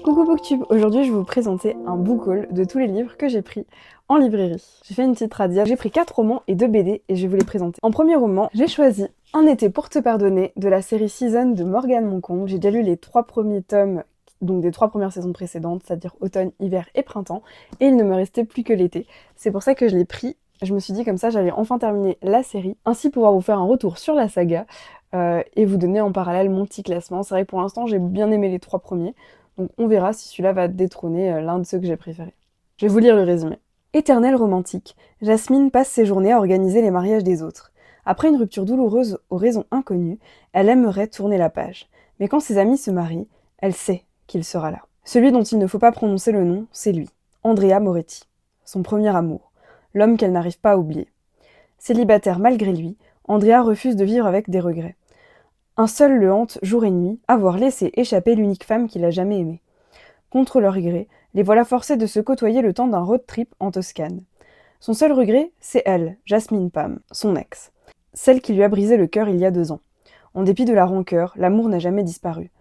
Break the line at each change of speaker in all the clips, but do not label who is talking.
Coucou Booktube, aujourd'hui je vais vous présenter un book haul de tous les livres que j'ai pris en librairie. J'ai fait une petite radia, j'ai pris 4 romans et 2 BD et je vais vous les présenter. En premier roman, j'ai choisi Un été pour te pardonner de la série Season de Morgane Moncombe. J'ai déjà lu les 3 premiers tomes, donc des 3 premières saisons précédentes, c'est-à-dire automne, hiver et printemps, et il ne me restait plus que l'été. C'est pour ça que je l'ai pris. Je me suis dit comme ça j'allais enfin terminer la série, ainsi pouvoir vous faire un retour sur la saga et vous donner en parallèle mon petit classement. C'est vrai que pour l'instant j'ai bien aimé les 3 premiers. Donc on verra si celui-là va détrôner l'un de ceux que j'ai préférés. Je vais vous lire le résumé. Éternelle romantique, Jasmine passe ses journées à organiser les mariages des autres. Après une rupture douloureuse aux raisons inconnues, elle aimerait tourner la page. Mais quand ses amis se marient, elle sait qu'il sera là. Celui dont il ne faut pas prononcer le nom, c'est lui, Andrea Moretti. Son premier amour, l'homme qu'elle n'arrive pas à oublier. Célibataire malgré lui, Andrea refuse de vivre avec des regrets. Un seul le hante jour et nuit, avoir laissé échapper l'unique femme qu'il a jamais aimée. Contre leur gré, les voilà forcés de se côtoyer le temps d'un road trip en Toscane. Son seul regret, c'est elle, Jasmine Pam, son ex. Celle qui lui a brisé le cœur il y a 2 ans. En dépit de la rancœur, l'amour n'a jamais disparu.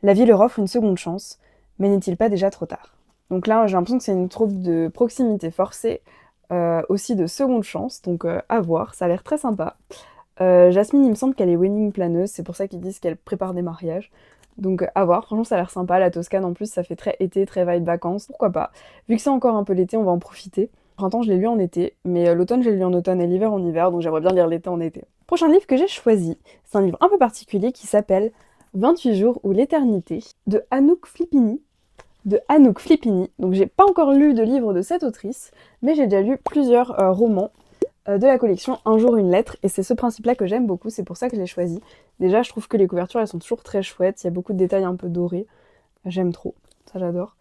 La vie leur offre une seconde chance, mais n'est-il pas déjà trop tard? Donc là, j'ai l'impression que c'est une troupe de proximité forcée, aussi de seconde chance, donc à voir, ça a l'air très sympa. Jasmine, il me semble qu'elle est wedding planeuse, c'est pour ça qu'ils disent qu'elle prépare des mariages. Donc à voir, franchement ça a l'air sympa, la Toscane en plus ça fait très été, très vibe vacances, pourquoi pas. Vu que c'est encore un peu l'été, on va en profiter. Le printemps je l'ai lu en été, mais l'automne je l'ai lu en automne et l'hiver en hiver, donc j'aimerais bien lire l'été en été. Prochain livre que j'ai choisi, c'est un livre un peu particulier qui s'appelle 28 jours ou l'éternité de Anouk Flippini. Donc j'ai pas encore lu de livre de cette autrice, mais j'ai déjà lu plusieurs romans de la collection Un jour une lettre, et c'est ce principe-là que j'aime beaucoup, c'est pour ça que je l'ai choisi. Déjà, je trouve que les couvertures, elles sont toujours très chouettes, il y a beaucoup de détails un peu dorés, j'aime trop, ça j'adore.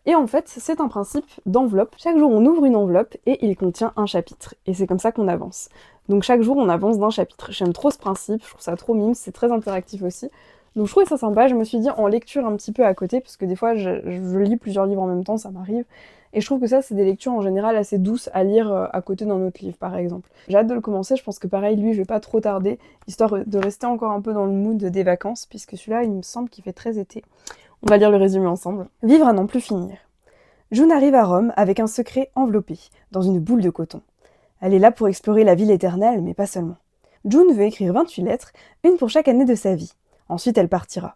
Et en fait, c'est un principe d'enveloppe. Chaque jour, on ouvre une enveloppe et il contient un chapitre, et c'est comme ça qu'on avance. Donc chaque jour, on avance d'un chapitre. J'aime trop ce principe, je trouve ça trop mime, c'est très interactif aussi. Donc je trouvais ça sympa, je me suis dit en lecture un petit peu à côté, parce que des fois, je lis plusieurs livres en même temps, ça m'arrive. Et je trouve que ça, c'est des lectures en général assez douces à lire à côté d'un autre livre, par exemple. J'ai hâte de le commencer, je pense que pareil, lui, je vais pas trop tarder, histoire de rester encore un peu dans le mood des vacances, puisque celui-là, il me semble qu'il fait très été. On va lire le résumé ensemble. Vivre à n'en plus finir. June arrive à Rome avec un secret enveloppé, dans une boule de coton. Elle est là pour explorer la ville éternelle, mais pas seulement. June veut écrire 28 lettres, une pour chaque année de sa vie. Ensuite, elle partira.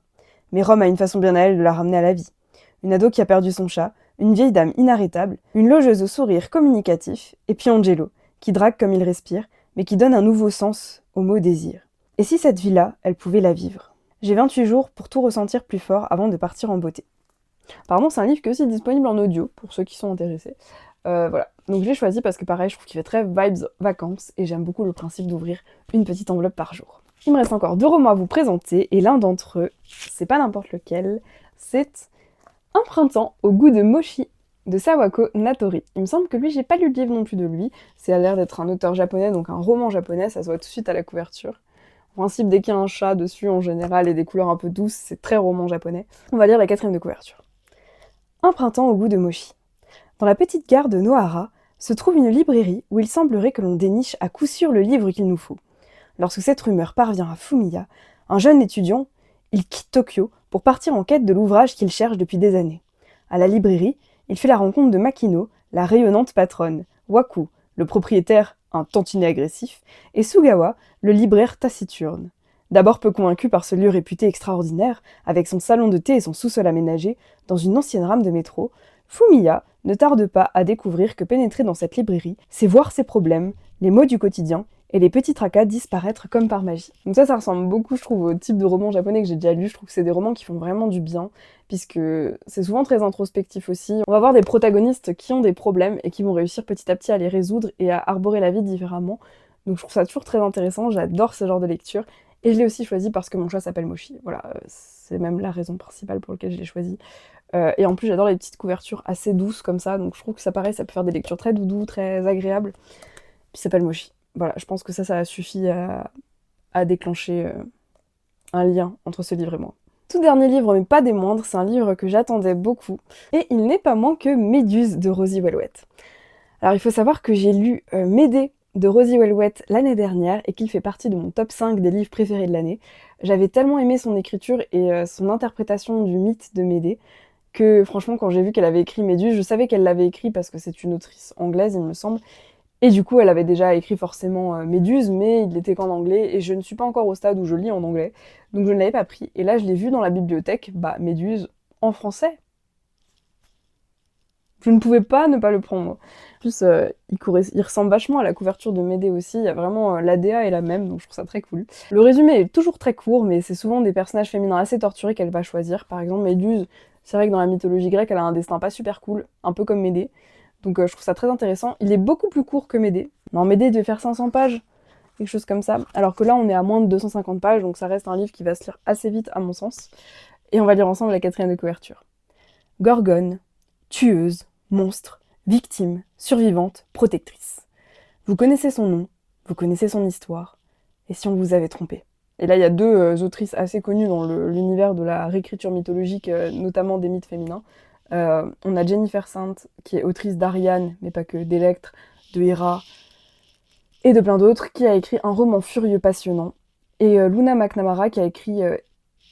Mais Rome a une façon bien à elle de la ramener à la vie. Une ado qui a perdu son chat, une vieille dame inarrêtable, une logeuse au sourire communicatif, et puis Angelo, qui drague comme il respire, mais qui donne un nouveau sens au mot désir. Et si cette vie-là, elle pouvait la vivre? J'ai 28 jours pour tout ressentir plus fort avant de partir en beauté. Apparemment, c'est un livre qui est aussi disponible en audio, pour ceux qui sont intéressés. Voilà, donc je l'ai choisi parce que pareil, je trouve qu'il fait très vibes vacances, et j'aime beaucoup le principe d'ouvrir une petite enveloppe par jour. Il me reste encore 2 romans à vous présenter, et l'un d'entre eux, c'est pas n'importe lequel, c'est Un printemps au goût de mochi de Sawako Natori. Il me semble que lui, j'ai pas lu le livre non plus de lui, c'est à l'air d'être un auteur japonais, donc un roman japonais, ça se voit tout de suite à la couverture. En principe, dès qu'il y a un chat dessus en général et des couleurs un peu douces, c'est très roman japonais. On va lire la 4e de couverture. Un printemps au goût de mochi. Dans la petite gare de Nohara se trouve une librairie où il semblerait que l'on déniche à coup sûr le livre qu'il nous faut. Lorsque cette rumeur parvient à Fumiya, un jeune étudiant, il quitte Tokyo pour partir en quête de l'ouvrage qu'il cherche depuis des années. À la librairie, il fait la rencontre de Makino, la rayonnante patronne, Waku, le propriétaire, un tantinet agressif, et Sugawa, le libraire taciturne. D'abord peu convaincu par ce lieu réputé extraordinaire, avec son salon de thé et son sous-sol aménagé, dans une ancienne rame de métro, Fumiya ne tarde pas à découvrir que pénétrer dans cette librairie, c'est voir ses problèmes, les maux du quotidien, et les petits tracas disparaître comme par magie. Donc ça ressemble beaucoup, je trouve, au type de roman japonais que j'ai déjà lu. Je trouve que c'est des romans qui font vraiment du bien, puisque c'est souvent très introspectif aussi. On va voir des protagonistes qui ont des problèmes et qui vont réussir petit à petit à les résoudre et à arborer la vie différemment. Donc je trouve ça toujours très intéressant, j'adore ce genre de lecture. Et je l'ai aussi choisi parce que mon chat s'appelle Mochi. Voilà, c'est même la raison principale pour laquelle je l'ai choisi. Et en plus, j'adore les petites couvertures assez douces comme ça, donc je trouve que ça, pareil, ça peut faire des lectures très doudou, très agréables. Puis ça s'appelle Mochi. Voilà, je pense que ça suffit à déclencher un lien entre ce livre et moi. Tout dernier livre, mais pas des moindres, c'est un livre que j'attendais beaucoup, et il n'est pas moins que Méduse de Rosie Welwet. Alors il faut savoir que j'ai lu Médée de Rosie Welwet l'année dernière, et qu'il fait partie de mon top 5 des livres préférés de l'année. J'avais tellement aimé son écriture et son interprétation du mythe de Médée, que franchement quand j'ai vu qu'elle avait écrit Méduse, je savais qu'elle l'avait écrit parce que c'est une autrice anglaise il me semble, et du coup elle avait déjà écrit forcément Méduse, mais il n'était qu'en anglais, et je ne suis pas encore au stade où je lis en anglais, donc je ne l'avais pas pris. Et là je l'ai vu dans la bibliothèque, Méduse en français. Je ne pouvais pas ne pas le prendre. En plus, il ressemble vachement à la couverture de Médée aussi, il y a vraiment l'ADA est la même, donc je trouve ça très cool. Le résumé est toujours très court, mais c'est souvent des personnages féminins assez torturés qu'elle va choisir. Par exemple, Méduse, c'est vrai que dans la mythologie grecque, elle a un destin pas super cool, un peu comme Médée. Donc je trouve ça très intéressant. Il est beaucoup plus court que Médée. Non, Médée devait faire 500 pages, quelque chose comme ça. Alors que là, on est à moins de 250 pages, donc ça reste un livre qui va se lire assez vite à mon sens. Et on va lire ensemble la 4e de couverture. Gorgone, tueuse, monstre, victime, survivante, protectrice. Vous connaissez son nom, vous connaissez son histoire, et si on vous avait trompé. Et là, il y a deux autrices assez connues dans l'univers de la réécriture mythologique, notamment des mythes féminins. On a Jennifer Saint, qui est autrice d'Ariane, mais pas que, d'Electre, de Héra, et de plein d'autres, qui a écrit un roman furieux passionnant. Et Luna McNamara, qui a écrit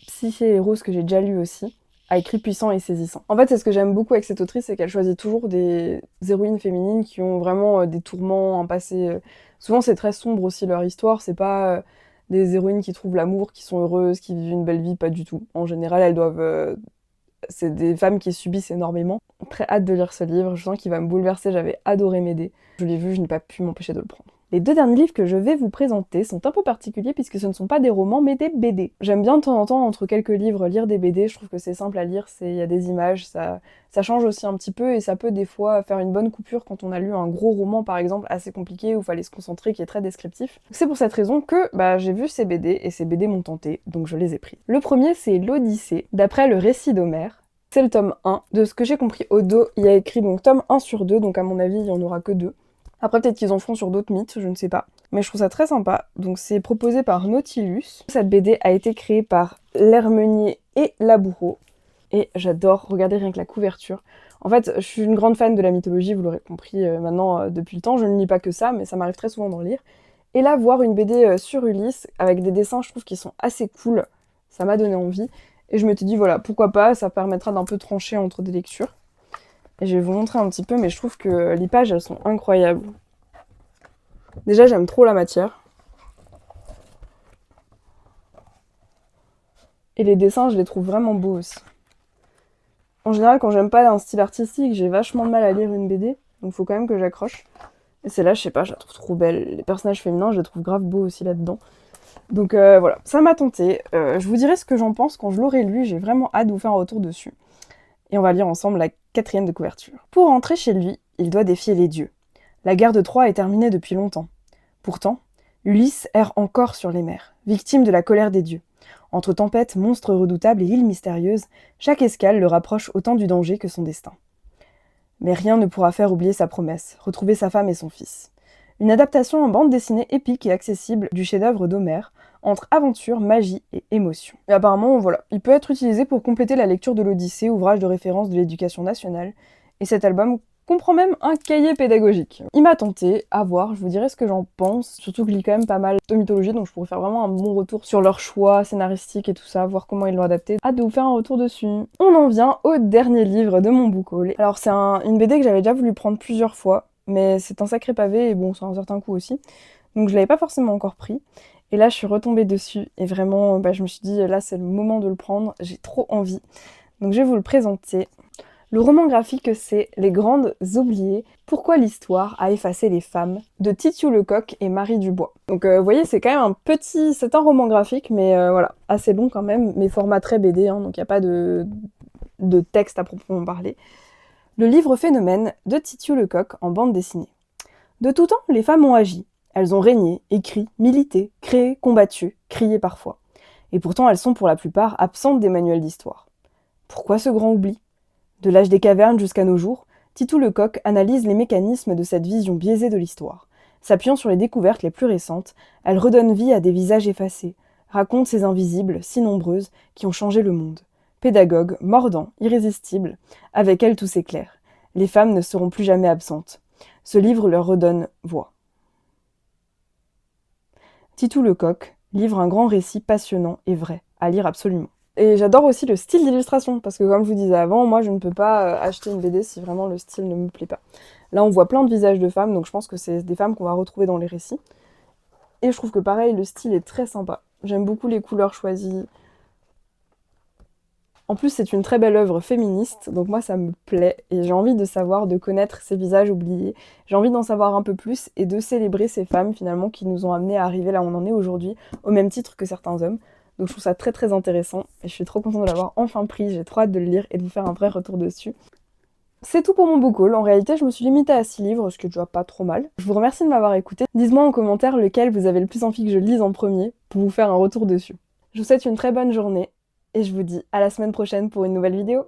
Psyché et Rose, que j'ai déjà lu aussi, a écrit Puissant et saisissant. En fait, c'est ce que j'aime beaucoup avec cette autrice, c'est qu'elle choisit toujours des héroïnes féminines qui ont vraiment des tourments, un passé... Souvent, c'est très sombre aussi leur histoire, c'est pas des héroïnes qui trouvent l'amour, qui sont heureuses, qui vivent une belle vie, pas du tout. En général, elles doivent... c'est des femmes qui subissent énormément. Très hâte de lire ce livre, je sens qu'il va me bouleverser, j'avais adoré Médée. Je l'ai vu, je n'ai pas pu m'empêcher de le prendre. Les 2 derniers livres que je vais vous présenter sont un peu particuliers puisque ce ne sont pas des romans mais des BD. J'aime bien de temps en temps, entre quelques livres, lire des BD, je trouve que c'est simple à lire, il y a des images, ça change aussi un petit peu et ça peut des fois faire une bonne coupure quand on a lu un gros roman par exemple assez compliqué où il fallait se concentrer, qui est très descriptif. C'est pour cette raison que j'ai vu ces BD et ces BD m'ont tenté, donc je les ai pris. Le premier c'est l'Odyssée, d'après le récit d'Homère. C'est le tome 1. De ce que j'ai compris au dos, il y a écrit donc tome 1 sur 2, donc à mon avis il n'y en aura que 2. Après, peut-être qu'ils en feront sur d'autres mythes, je ne sais pas. Mais je trouve ça très sympa. Donc c'est proposé par Nautilus. Cette BD a été créée par l'Hermenier et Laboureau. Et j'adore regarder rien que la couverture. En fait, je suis une grande fan de la mythologie, vous l'aurez compris maintenant depuis le temps. Je ne lis pas que ça, mais ça m'arrive très souvent d'en lire. Et là, voir une BD sur Ulysse, avec des dessins, je trouve qu'ils sont assez cool. Ça m'a donné envie. Et je m'étais dit, voilà, pourquoi pas, ça permettra d'un peu trancher entre des lectures. Et je vais vous montrer un petit peu, mais je trouve que les pages, elles sont incroyables. Déjà, j'aime trop la matière. Et les dessins, je les trouve vraiment beaux aussi. En général, quand j'aime pas un style artistique, j'ai vachement de mal à lire une BD. Donc faut quand même que j'accroche. Et celle-là, je sais pas, je la trouve trop belle. Les personnages féminins, je les trouve grave beaux aussi là-dedans. Donc voilà, ça m'a tenté. Je vous dirai ce que j'en pense quand je l'aurai lu. J'ai vraiment hâte de vous faire un retour dessus. Et on va lire ensemble la 4e de couverture. Pour rentrer chez lui, il doit défier les dieux. La guerre de Troie est terminée depuis longtemps. Pourtant, Ulysse erre encore sur les mers, victime de la colère des dieux. Entre tempêtes, monstres redoutables et îles mystérieuses, chaque escale le rapproche autant du danger que son destin. Mais rien ne pourra faire oublier sa promesse, retrouver sa femme et son fils. Une adaptation en bande dessinée épique et accessible du chef-d'œuvre d'Homère, entre aventure, magie et émotion. Et apparemment, voilà, il peut être utilisé pour compléter la lecture de l'Odyssée, ouvrage de référence de l'éducation nationale, et cet album comprend même un cahier pédagogique. Il m'a tenté, à voir, je vous dirai ce que j'en pense, surtout que je lis quand même pas mal de mythologie, donc je pourrais faire vraiment un bon retour sur leur choix scénaristique et tout ça, voir comment ils l'ont adapté. Hâte de vous faire un retour dessus. On en vient au dernier livre de mon book haul. Alors c'est une BD que j'avais déjà voulu prendre plusieurs fois, mais c'est un sacré pavé, et bon, c'est un certain coût aussi, donc je l'avais pas forcément encore pris. Et là, je suis retombée dessus, et vraiment, je me suis dit, là, c'est le moment de le prendre, j'ai trop envie. Donc je vais vous le présenter. Le roman graphique, c'est Les Grandes Oubliées, pourquoi l'histoire a effacé les femmes, de Titiou Lecoq et Marie Dubois. Donc vous voyez, c'est quand même c'est un roman graphique, mais voilà, assez long quand même, mais format très BD, donc il n'y a pas de texte à proprement parler. Le livre phénomène de Titiou Lecoq en bande dessinée. De tout temps, les femmes ont agi. Elles ont régné, écrit, milité, créé, combattu, crié parfois. Et pourtant, elles sont pour la plupart absentes des manuels d'histoire. Pourquoi ce grand oubli ? De l'âge des cavernes jusqu'à nos jours, Titiou Lecoq analyse les mécanismes de cette vision biaisée de l'histoire. S'appuyant sur les découvertes les plus récentes, elle redonne vie à des visages effacés, raconte ces invisibles, si nombreuses, qui ont changé le monde. Pédagogue, mordant, irrésistible, avec elle tout s'éclaire. Les femmes ne seront plus jamais absentes. Ce livre leur redonne voix. Titiou Lecoq livre un grand récit passionnant et vrai, à lire absolument. Et j'adore aussi le style d'illustration, parce que comme je vous disais avant, moi je ne peux pas acheter une BD si vraiment le style ne me plaît pas. Là on voit plein de visages de femmes, donc je pense que c'est des femmes qu'on va retrouver dans les récits. Et je trouve que pareil, le style est très sympa. J'aime beaucoup les couleurs choisies. En plus c'est une très belle œuvre féministe, donc moi ça me plaît, et j'ai envie de savoir, de connaître ces visages oubliés. J'ai envie d'en savoir un peu plus, et de célébrer ces femmes finalement qui nous ont amenés à arriver là où on en est aujourd'hui, au même titre que certains hommes. Donc je trouve ça très très intéressant et je suis trop contente de l'avoir enfin pris, j'ai trop hâte de le lire et de vous faire un vrai retour dessus. C'est tout pour mon book haul, en réalité je me suis limitée à 6 livres, ce qui est déjà pas trop mal. Je vous remercie de m'avoir écouté, dites-moi en commentaire lequel vous avez le plus envie que je lise en premier pour vous faire un retour dessus. Je vous souhaite une très bonne journée et je vous dis à la semaine prochaine pour une nouvelle vidéo.